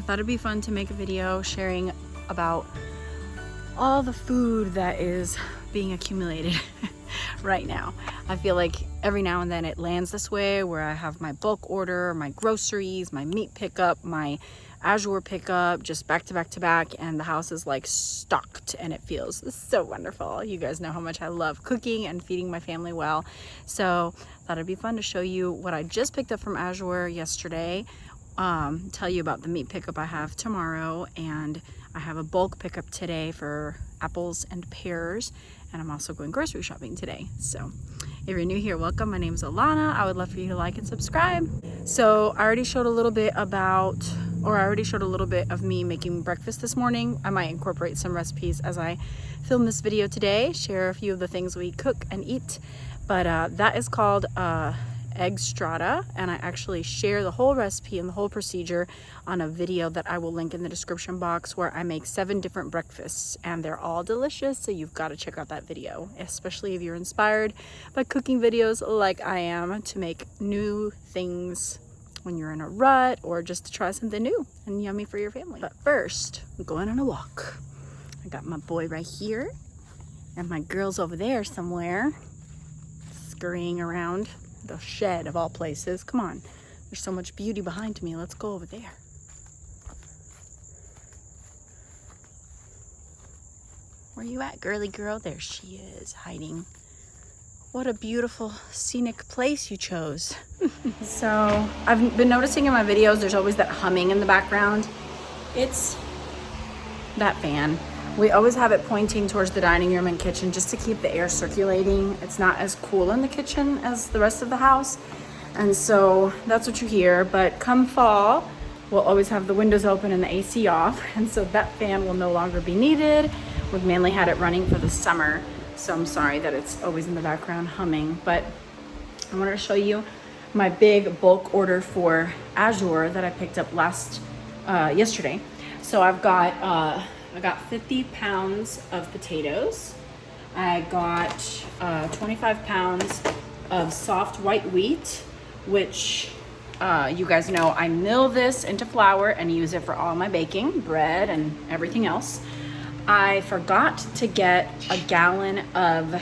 thought it'd be fun to make a video sharing about all the food that is being accumulated right now. I feel like every now and then it lands this way where I have my bulk order, my groceries, my meat pickup, my Azure pickup, just back to back to back, and the house is like stocked and it feels so wonderful. You guys know how much I love cooking and feeding my family well. So thought it'd be fun to show you what I just picked up from Azure yesterday, tell you about the meat pickup I have tomorrow, and I have a bulk pickup today for apples and pears, and I'm also going grocery shopping today. So if you're new here, welcome. My name is Alana. I would love for you to like and subscribe. So I already showed a little bit of me making breakfast this morning. I might incorporate some recipes as I film this video today, share a few of the things we cook and eat. But that is called egg strata, and I actually share the whole recipe and the whole procedure on a video that I will link in the description box, where I make 7 different breakfasts and they're all delicious. So you've got to check out that video, especially if you're inspired by cooking videos like I am, to make new things when you're in a rut or just to try something new and yummy for your family. But first, I'm going on a walk. I got my boy right here and my girl's over there somewhere scurrying around the shed of all places. Come on, there's so much beauty behind me. Let's go over there. Where you at, girly girl? There she is, hiding. What a beautiful scenic place you chose. So I've been noticing in my videos there's always that humming in the background. It's that fan. We always have it pointing towards the dining room and kitchen just to keep the air circulating. It's not as cool in the kitchen as the rest of the house, and so that's what you hear. But come fall, we'll always have the windows open and the AC off, and so that fan will no longer be needed. We've mainly had it running for the summer, so I'm sorry that it's always in the background humming. But I wanted to show you my big bulk order for Azure that I picked up yesterday. So I got 50 pounds of potatoes. I got 25 pounds of soft white wheat, which you guys know I mill this into flour and use it for all my baking, bread and everything else. I forgot to get a gallon of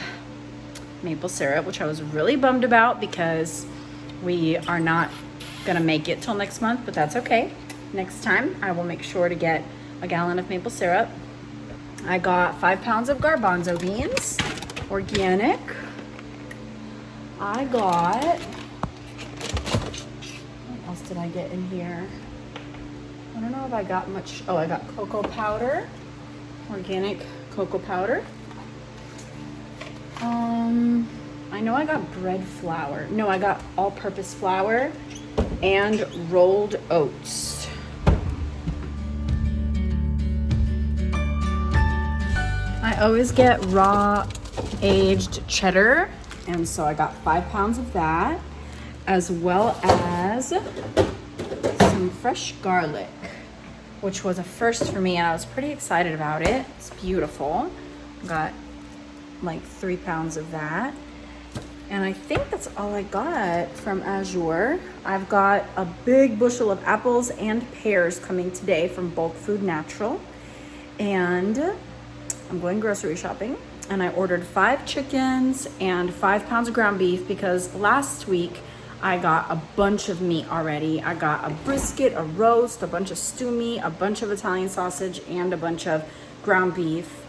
maple syrup, which I was really bummed about because we are not gonna make it till next month, but that's okay. Next time I will make sure to get a gallon of maple syrup. I got 5 pounds of garbanzo beans, organic. I got, what else did I get in here? I don't know if I got much. Oh, I got cocoa powder, organic cocoa powder. I know I got bread flour. No, I got all-purpose flour and rolled oats. I always get raw aged cheddar, and so I got 5 pounds of that, as well as some fresh garlic, which was a first for me, and I was pretty excited about it. It's beautiful. Got like 3 pounds of that, and I think that's all I got from Azure. I've got a big bushel of apples and pears coming today from Bulk Food Natural, and I'm going grocery shopping, and I ordered 5 chickens and 5 pounds of ground beef because last week I got a bunch of meat already. I got a brisket, a roast, a bunch of stew meat, a bunch of Italian sausage, and a bunch of ground beef.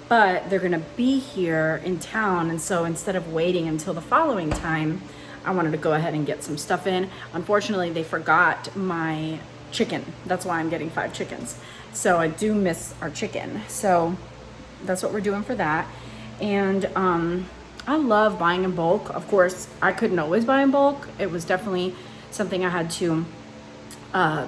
But they're gonna be here in town, and so instead of waiting until the following time, I wanted to go ahead and get some stuff in. Unfortunately, they forgot my chicken. That's why I'm getting 5 chickens. So I do miss our chicken. So that's what we're doing for that. And I love buying in bulk. Of course, I couldn't always buy in bulk. It was definitely something I had to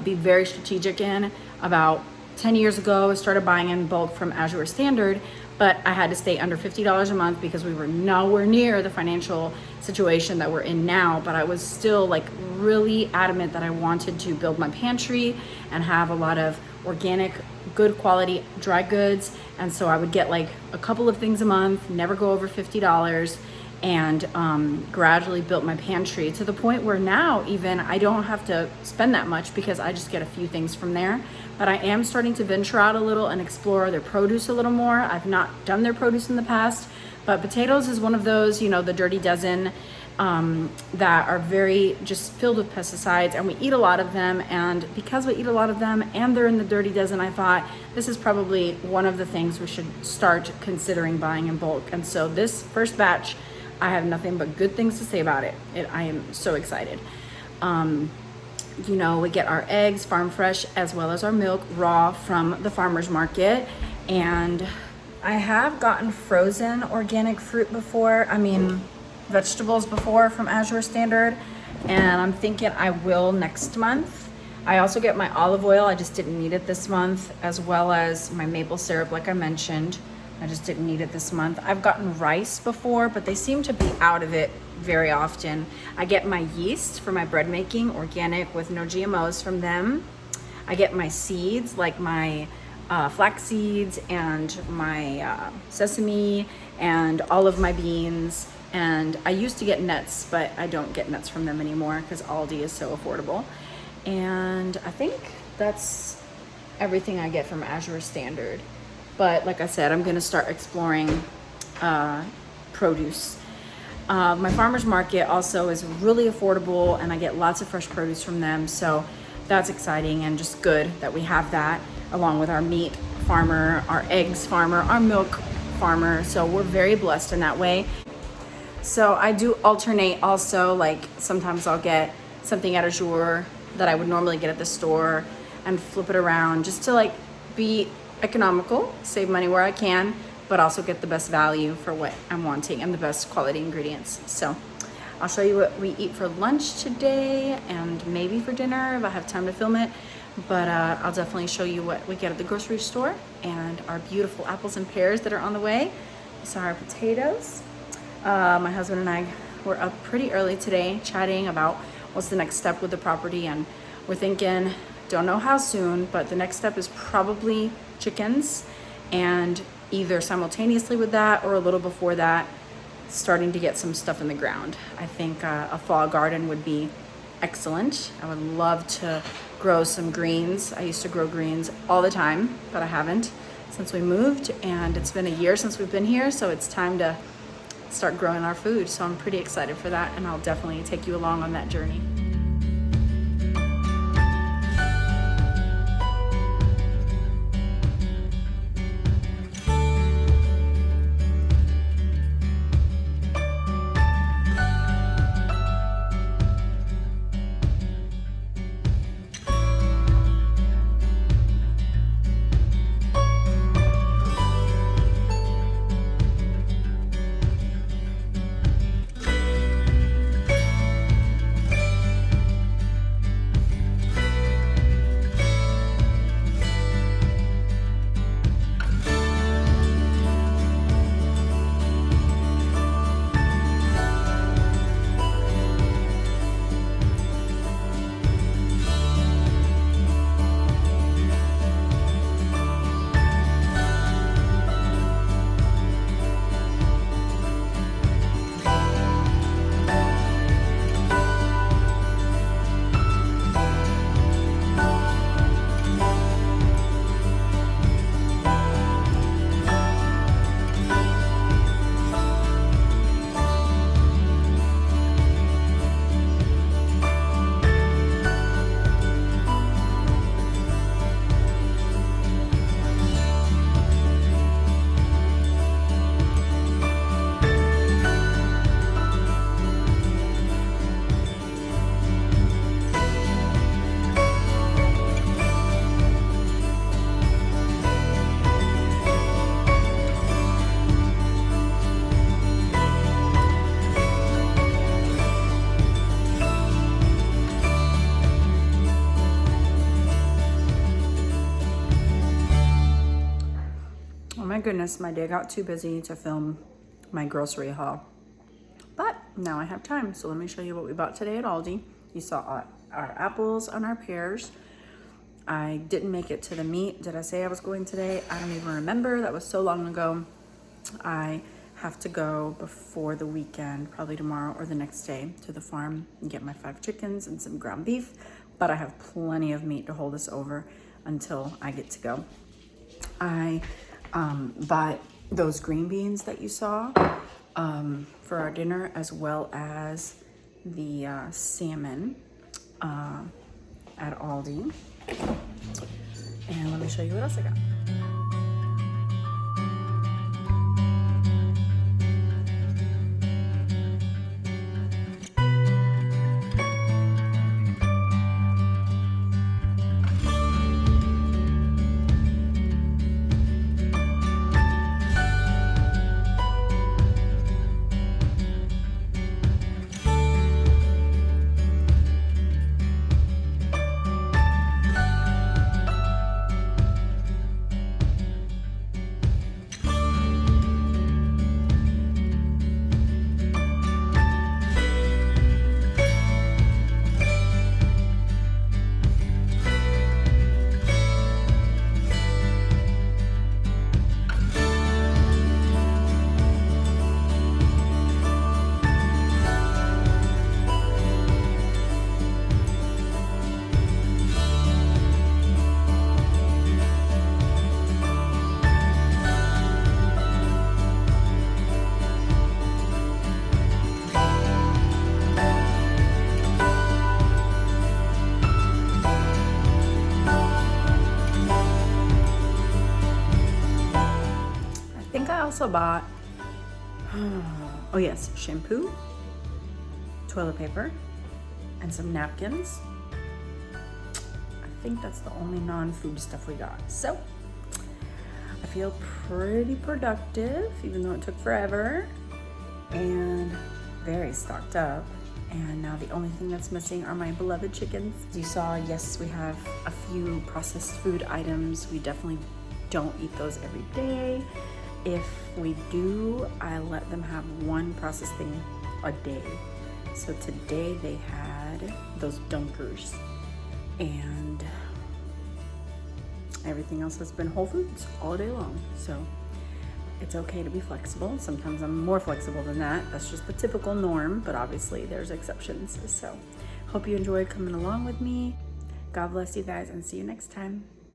be very strategic in. About 10 years ago, I started buying in bulk from Azure Standard, but I had to stay under $50 a month because we were nowhere near the financial situation that we're in now. But I was still like really adamant that I wanted to build my pantry and have a lot of organic, good quality dry goods. And so I would get like a couple of things a month, never go over $50. and gradually built my pantry to the point where now even I don't have to spend that much because I just get a few things from there. But I am starting to venture out a little and explore their produce a little more. I've not done their produce in the past, but potatoes is one of those, you know, the dirty dozen, that are very just filled with pesticides, and we eat a lot of them. And because we eat a lot of them and they're in the dirty dozen, I thought this is probably one of the things we should start considering buying in bulk. And so this first batch, I have nothing but good things to say about it. I am so excited. You know, we get our eggs farm fresh as well as our milk raw from the farmer's market. And I have gotten frozen organic fruit before. I mean, vegetables before from Azure Standard, and I'm thinking I will next month. I also get my olive oil. I just didn't need it this month, as well as my maple syrup, like I mentioned. I just didn't need it this month. I've gotten rice before, but they seem to be out of it very often. I get my yeast for my bread making, organic with no GMOs from them. I get my seeds, like my flax seeds and my sesame and all of my beans. And I used to get nuts, but I don't get nuts from them anymore because Aldi is so affordable. And I think that's everything I get from Azure Standard. But like I said, I'm gonna start exploring produce. My farmer's market also is really affordable, and I get lots of fresh produce from them. So that's exciting and just good that we have that, along with our meat farmer, our eggs farmer, our milk farmer. So we're very blessed in that way. So I do alternate also, like sometimes I'll get something at Azure that I would normally get at the store and flip it around just to like be economical, save money where I can, but also get the best value for what I'm wanting and the best quality ingredients. So I'll show you what we eat for lunch today and maybe for dinner if I have time to film it. But I'll definitely show you what we get at the grocery store and our beautiful apples and pears that are on the way. These are our potatoes. My husband and I were up pretty early today chatting about what's the next step with the property, and we're thinking, don't know how soon, but the next step is probably chickens, and either simultaneously with that or a little before that, starting to get some stuff in the ground. I think a fall garden would be excellent. I would love to grow some greens. I used to grow greens all the time, but I haven't since we moved, and it's been a year since we've been here, so it's time to start growing our food. So I'm pretty excited for that, and I'll definitely take you along on that journey. My goodness, my day got too busy to film my grocery haul, but now I have time. So let me show you what we bought today at Aldi. You saw our apples and our pears. I didn't make it to the meat. Did I say I was going today? I don't even remember. That was so long ago. I have to go before the weekend, probably tomorrow or the next day, to the farm and get my 5 chickens and some ground beef. But I have plenty of meat to hold us over until I get to go. I bought those green beans that you saw for our dinner, as well as the salmon at Aldi. And let me show you what else I got. I also bought, oh yes, shampoo, toilet paper, and some napkins. I think that's the only non-food stuff we got. So I feel pretty productive, even though it took forever, and very stocked up. And now the only thing that's missing are my beloved chickens. As you saw, yes, we have a few processed food items. We definitely don't eat those every day. If we do, I let them have one processed thing a day. So today they had those dunkers, and everything else has been whole foods all day long. So it's okay to be flexible. Sometimes I'm more flexible than that. That's just the typical norm, but obviously there's exceptions. So hope you enjoyed coming along with me. God bless you guys, and see you next time.